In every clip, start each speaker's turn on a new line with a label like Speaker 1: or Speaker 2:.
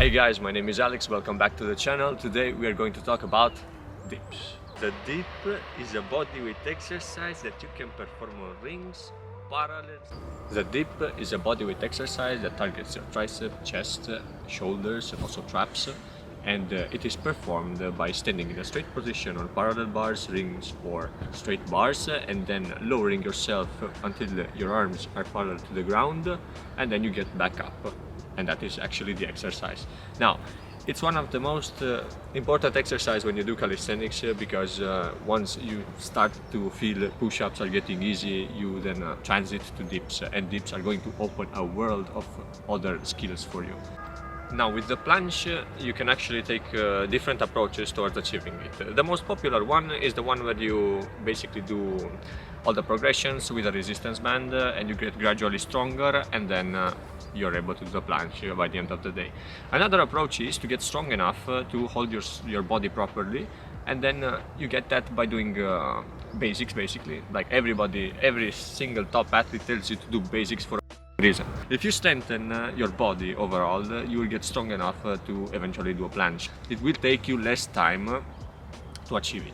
Speaker 1: Hey guys, my name is Alex, welcome back to the channel. Today we are going to talk about dips. The dip is a bodyweight exercise that you can perform on rings, parallels. The dip is a bodyweight exercise that targets your tricep, chest, shoulders and also traps. And it is performed by standing in a straight position on parallel bars, rings or straight bars, and then lowering yourself until your arms are parallel to the ground, and then you get back up. And that is actually the exercise. Now, it's one of the most important exercise when you do calisthenics because once you start to feel push-ups are getting easy, you then transit to dips, and dips are going to open a world of other skills for you. Now with the planche, you can actually take different approaches towards achieving it. The most popular one is the one where you basically do all the progressions with a resistance band and you get gradually stronger, and then you're able to do the planche by the end of the day. Another approach is to get strong enough to hold your body properly, and then you get that by doing basics basically. Like every single top athlete tells you to do basics for reason. If you strengthen your body overall, you will get strong enough to eventually do a planche. It will take you less time to achieve it.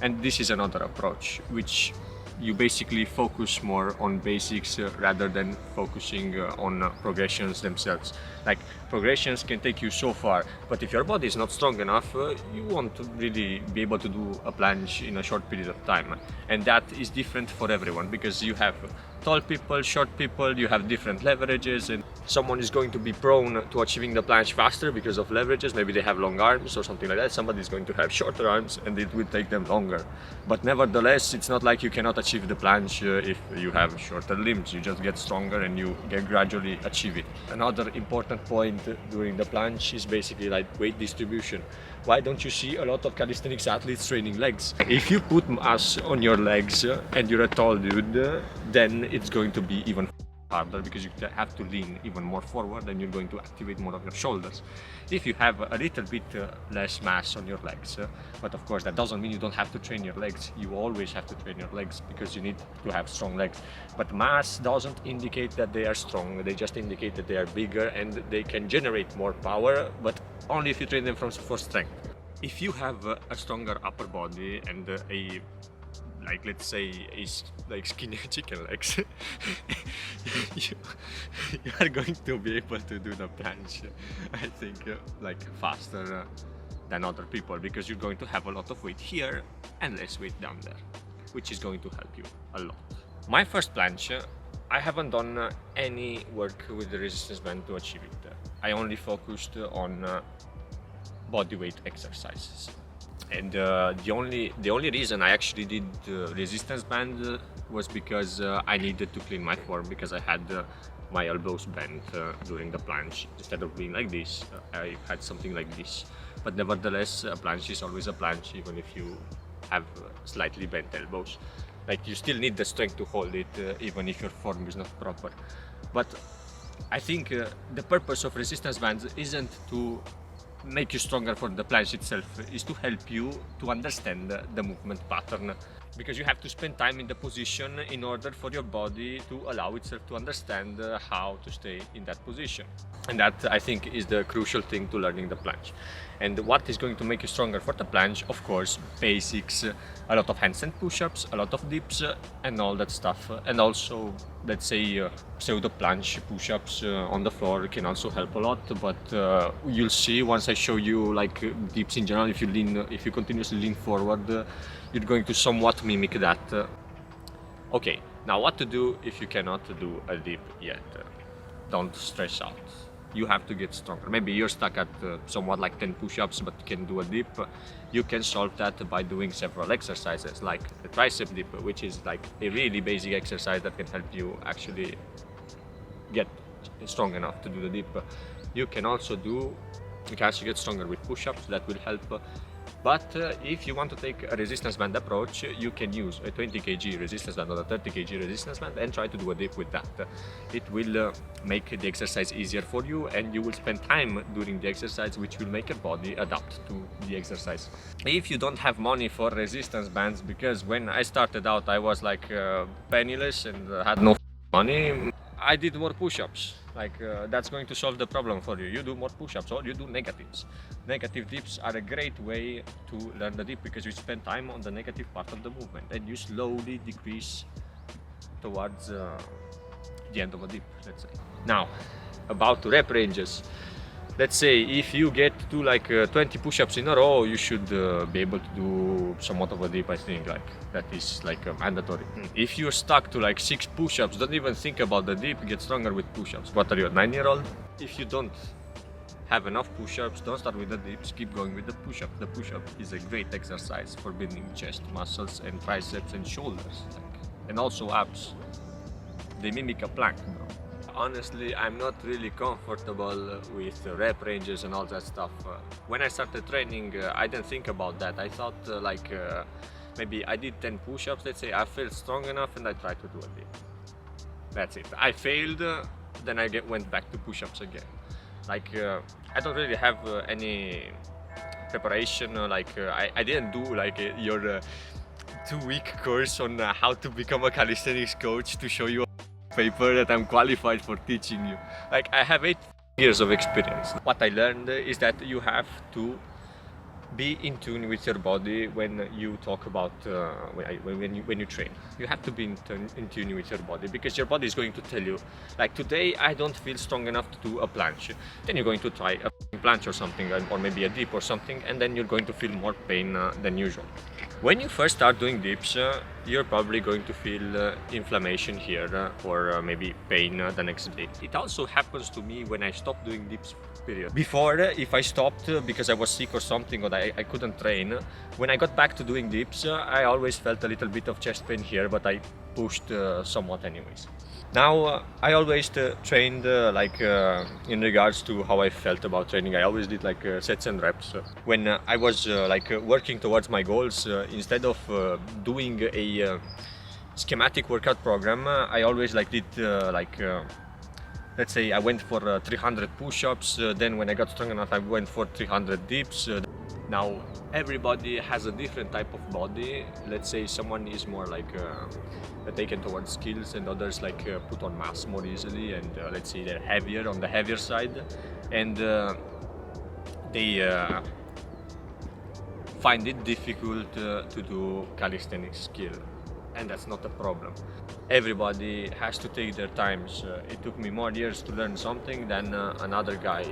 Speaker 1: And this is another approach, which you basically focus more on basics rather than focusing on progressions themselves. Like progressions can take you so far, but if your body is not strong enough, you won't really be able to do a planche in a short period of time. And that is different for everyone, because you have tall people, short people, you have different leverages, and someone is going to be prone to achieving the planche faster because of leverages. Maybe they have long arms or something like that. Somebody is going to have shorter arms and it will take them longer. But nevertheless, it's not like you cannot achieve the planche if you have shorter limbs. You just get stronger and you can gradually achieve it. Another important point during the planche is basically like weight distribution. Why don't you see a lot of calisthenics athletes training legs? If you put mass on your legs and you're a tall dude, then it's going to be even harder, because you have to lean even more forward and you're going to activate more of your shoulders. If you have a little bit less mass on your legs, but of course that doesn't mean you don't have to train your legs. You always have to train your legs because you need to have strong legs. But mass doesn't indicate that they are strong, they just indicate that they are bigger and they can generate more power, but only if you train them for strength. If you have a stronger upper body and let's say like skinny chicken legs, you are going to be able to do the planche, I think, like faster than other people, because you're going to have a lot of weight here and less weight down there, which is going to help you a lot. My first planche, I haven't done any work with the resistance band to achieve it. I only focused on bodyweight exercises. And the only reason I actually did resistance band was because I needed to clean my form, because I had my elbows bent during the planche. Instead of being like this, I had something like this. But nevertheless, a planche is always a planche, even if you have slightly bent elbows. Like, you still need the strength to hold it, even if your form is not proper. But I think the purpose of resistance bands isn't to make you stronger for the planche itself, is to help you to understand the movement pattern, because you have to spend time in the position in order for your body to allow itself to understand how to stay in that position. And that, I think, is the crucial thing to learning the planche. And what is going to make you stronger for the planche? Of course, basics, a lot of handstand push-ups, a lot of dips and all that stuff. And also, let's say, pseudo planche push-ups on the floor can also help a lot. But you'll see once I show you like dips in general, if you continuously lean forward, you're going to somewhat mimic that. Okay, now what to do if you cannot do a dip yet? Don't stress out. You have to get stronger. Maybe you're stuck at somewhat like 10 push-ups but you can do a dip. You can solve that by doing several exercises, like the tricep dip, which is like a really basic exercise that can help you actually get strong enough to do the dip. You can also get stronger with push-ups. That will help. But if you want to take a resistance band approach, you can use a 20 kg resistance band or a 30 kg resistance band and try to do a dip with that. It will make the exercise easier for you, and you will spend time during the exercise, which will make your body adapt to the exercise. If you don't have money for resistance bands, because when I started out I was like penniless and had no money, I did more push-ups. Like that's going to solve the problem for you. You do more push-ups or you do negatives. Negative dips are a great way to learn the dip because you spend time on the negative part of the movement and you slowly decrease towards the end of a dip, let's say. Now, about rep ranges. Let's say if you get to like 20 push-ups in a row, you should be able to do somewhat of a dip. I think like that is like mandatory. If you're stuck to like 6 push-ups, don't even think about the dip, get stronger with push-ups. What are you, a 9-year-old? If you don't have enough push-ups, don't start with the dips, keep going with the push-up. The push-up is a great exercise for building chest muscles and triceps and shoulders, and also abs. They mimic a plank, bro. Honestly, I'm not really comfortable with rep ranges and all that stuff. When I started training, I didn't think about that. I thought maybe I did 10 push-ups, let's say, I felt strong enough and I tried to do a dip. That's it. I failed, then I went back to push-ups again. Like, I don't really have any preparation, I didn't do like your 2-week course on how to become a calisthenics coach to show you paper that I'm qualified for teaching you. Like, I have 8 years of experience. What I learned is that you have to be in tune with your body when you talk about when you train. You have to be in tune with your body because your body is going to tell you, like, today I don't feel strong enough to do a planche. Then you're going to try a planche or something, or maybe a dip or something, and then you're going to feel more pain than usual. When you first start doing dips, you're probably going to feel inflammation here or maybe pain the next day. It also happens to me when I stopped doing dips, period. Before, if I stopped because I was sick or something or I couldn't train, when I got back to doing dips, I always felt a little bit of chest pain here, but I pushed somewhat anyways. Now, I always trained in regards to how I felt about training. I always did like sets and reps. When I was working towards my goals, instead of doing a schematic workout program, I always did let's say I went for 300 push-ups, then when I got strong enough I went for 300 dips. Now everybody has a different type of body. Let's say someone is more taken towards skills and others put on mass more easily, and let's say they're heavier on the heavier side, and they find it difficult to do calisthenics skill, and that's not a problem. Everybody has to take their times. It took me more years to learn something than another guy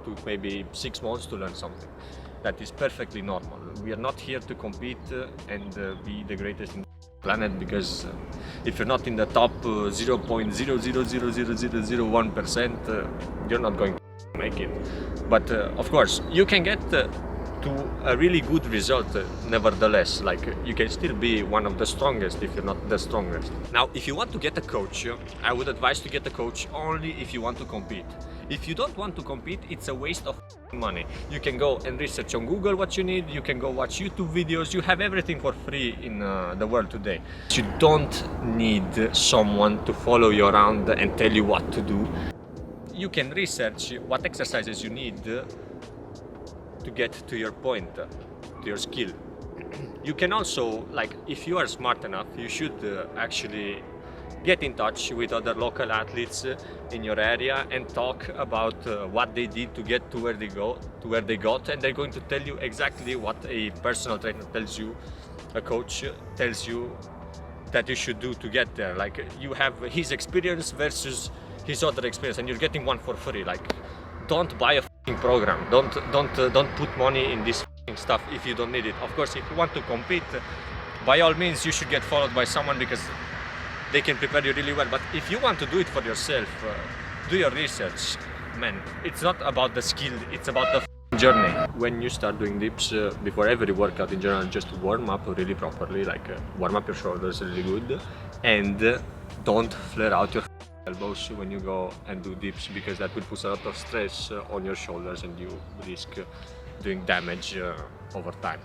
Speaker 1: took maybe 6 months to learn something. That is perfectly normal. We are not here to compete and be the greatest in the planet, because if you're not in the top 0.0000001%, you're not going to make it. But of course, you can get to a really good result nevertheless. You can still be one of the strongest if you're not the strongest. Now, if you want to get a coach, I would advise to get a coach only if you want to compete. If you don't want to compete, it's a waste of money. You can go and research on Google what you need, you can go watch YouTube videos, you have everything for free in the world today. You don't need someone to follow you around and tell you what to do. You can research what exercises you need to get to your point, to your skill. You can also, if you are smart enough, you should actually get in touch with other local athletes in your area and talk about what they did to get to where they got, and they're going to tell you exactly what a personal trainer tells you, a coach tells you that you should do to get there. You have his experience versus his other experience, and you're getting one for free. Don't buy a program. Don't put money in this stuff if you don't need it. Of course, if you want to compete, by all means you should get followed by someone because they can prepare you really well. But if you want to do it for yourself, do your research, man. It's not about the skill, it's about the journey. When you start doing dips, before every workout in general, just warm up really properly, warm up your shoulders really good, and don't flare out your elbows when you go and do dips, because that will put a lot of stress on your shoulders and you risk doing damage over time.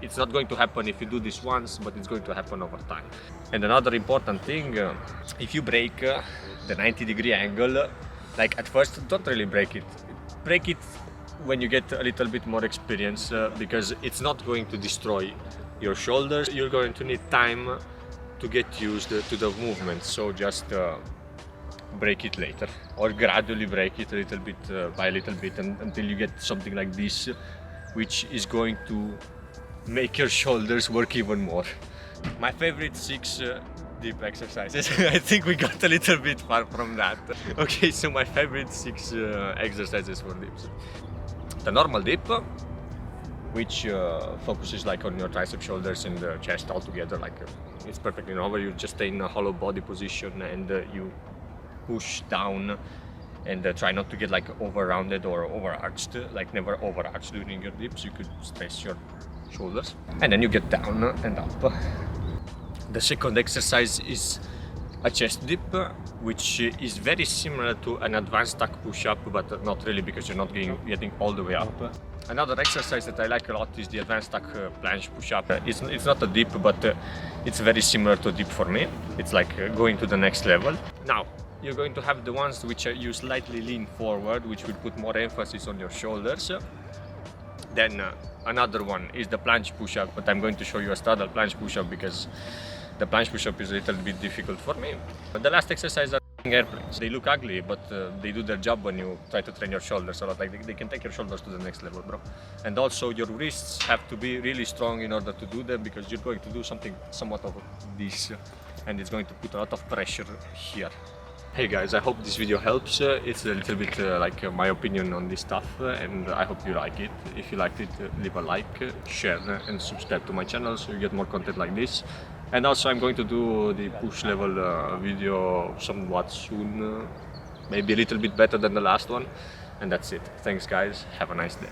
Speaker 1: It's not going to happen if you do this once, but it's going to happen over time. And another important thing, if you break the 90-degree angle, at first don't really break it. Break it when you get a little bit more experience, because it's not going to destroy your shoulders. You're going to need time to get used to the movement, so just break it later, or gradually break it a little bit by a little bit until you get something like this, which is going to make your shoulders work even more. My favorite 6 dip exercises. I think we got a little bit far from that. Okay, so my favorite 6 exercises for dips. The normal dip, which focuses like on your tricep, shoulders and chest all together, like it's perfectly normal. You just stay in a hollow body position and you push down and try not to get like over-rounded or over-arched, like never over-arched during your dips. You could stress your shoulders and then you get down and up. The second exercise is a chest dip, which is very similar to an advanced stack push-up, but not really, because you're not getting all the way up. Another exercise that I like a lot is the advanced stack planche push-up. It's not a dip, but it's very similar to a dip for me. It's like going to the next level. Now, you're going to have the ones which you slightly lean forward, which will put more emphasis on your shoulders. Then another one is the planche push-up, but I'm going to show you a straddle planche push-up because the planche push-up is a little bit difficult for me. But the last exercise are airplanes. They look ugly, but they do their job when you try to train your shoulders a lot. Like they can take your shoulders to the next level, bro. And also your wrists have to be really strong in order to do them, because you're going to do something somewhat of this, and it's going to put a lot of pressure here. Hey guys, I hope this video helps. It's a little bit like my opinion on this stuff, and I hope you like it. If you liked it, leave a like, share and subscribe to my channel so you get more content like this. And also I'm going to do the push level video somewhat soon, maybe a little bit better than the last one. And that's it. Thanks guys, have a nice day.